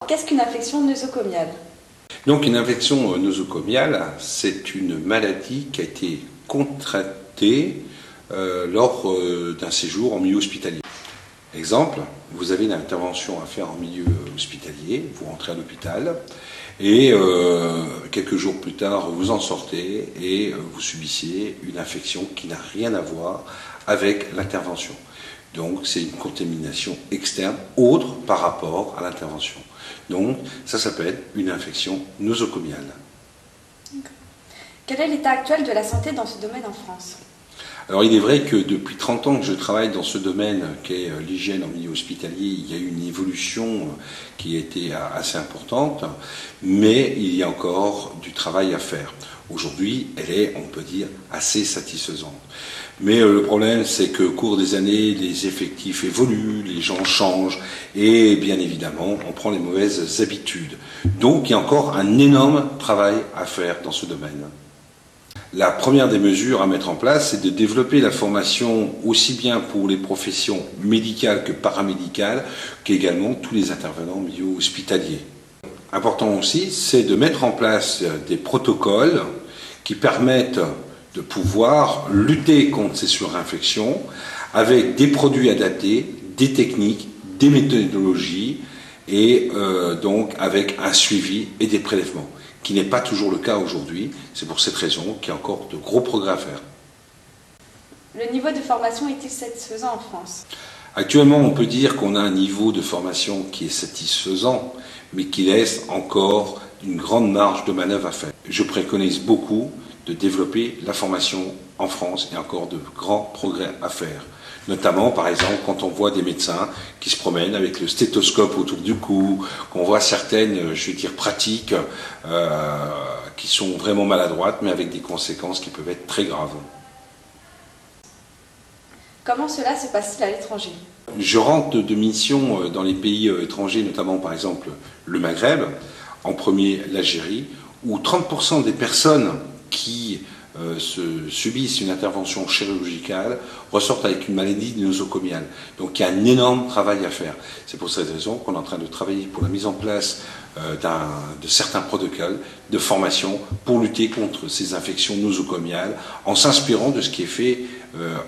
Qu'est-ce qu'une infection nosocomiale? Donc une infection nosocomiale, c'est une maladie qui a été contractée lors d'un séjour en milieu hospitalier. Exemple, vous avez une intervention à faire en milieu hospitalier, vous rentrez à l'hôpital et quelques jours plus tard vous en sortez et vous subissez une infection qui n'a rien à voir avec l'intervention. Donc c'est une contamination externe autre par rapport à l'intervention. Donc ça s'appelle une infection nosocomiale. Quel est l'état actuel de la santé dans ce domaine en France? Alors il est vrai que depuis 30 ans que je travaille dans ce domaine qu'est l'hygiène en milieu hospitalier, il y a eu une évolution qui a été assez importante, mais il y a encore du travail à faire. Aujourd'hui, elle est, on peut dire, assez satisfaisante. Mais le problème, c'est qu'au cours des années, les effectifs évoluent, les gens changent, et bien évidemment, on prend les mauvaises habitudes. Donc il y a encore un énorme travail à faire dans ce domaine. La première des mesures à mettre en place, c'est de développer la formation aussi bien pour les professions médicales que paramédicales, qu'également tous les intervenants au milieu hospitalier. Important aussi, c'est de mettre en place des protocoles qui permettent de pouvoir lutter contre ces surinfections avec des produits adaptés, des techniques, des méthodologies et donc avec un suivi et des prélèvements, qui n'est pas toujours le cas aujourd'hui. C'est pour cette raison qu'il y a encore de gros progrès à faire. Le niveau de formation est-il satisfaisant en France? Actuellement, on peut dire qu'on a un niveau de formation qui est satisfaisant, mais qui laisse encore une grande marge de manœuvre à faire. Je préconise beaucoup de développer la formation en France et encore de grands progrès à faire. Notamment, par exemple, quand on voit des médecins qui se promènent avec le stéthoscope autour du cou, qu'on voit certaines, je veux dire, pratiques qui sont vraiment maladroites, mais avec des conséquences qui peuvent être très graves. Comment cela se passe-t-il à l'étranger? Je rentre de mission dans les pays étrangers, notamment par exemple le Maghreb, en premier l'Algérie, où 30% des personnes qui subissent une intervention chirurgicale ressortent avec une maladie nosocomiale. Donc il y a un énorme travail à faire. C'est pour cette raison qu'on est en train de travailler pour la mise en place de certains protocoles de formation pour lutter contre ces infections nosocomiales en s'inspirant de ce qui est fait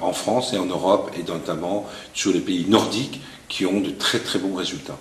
en France et en Europe et notamment sur les pays nordiques qui ont de très très bons résultats.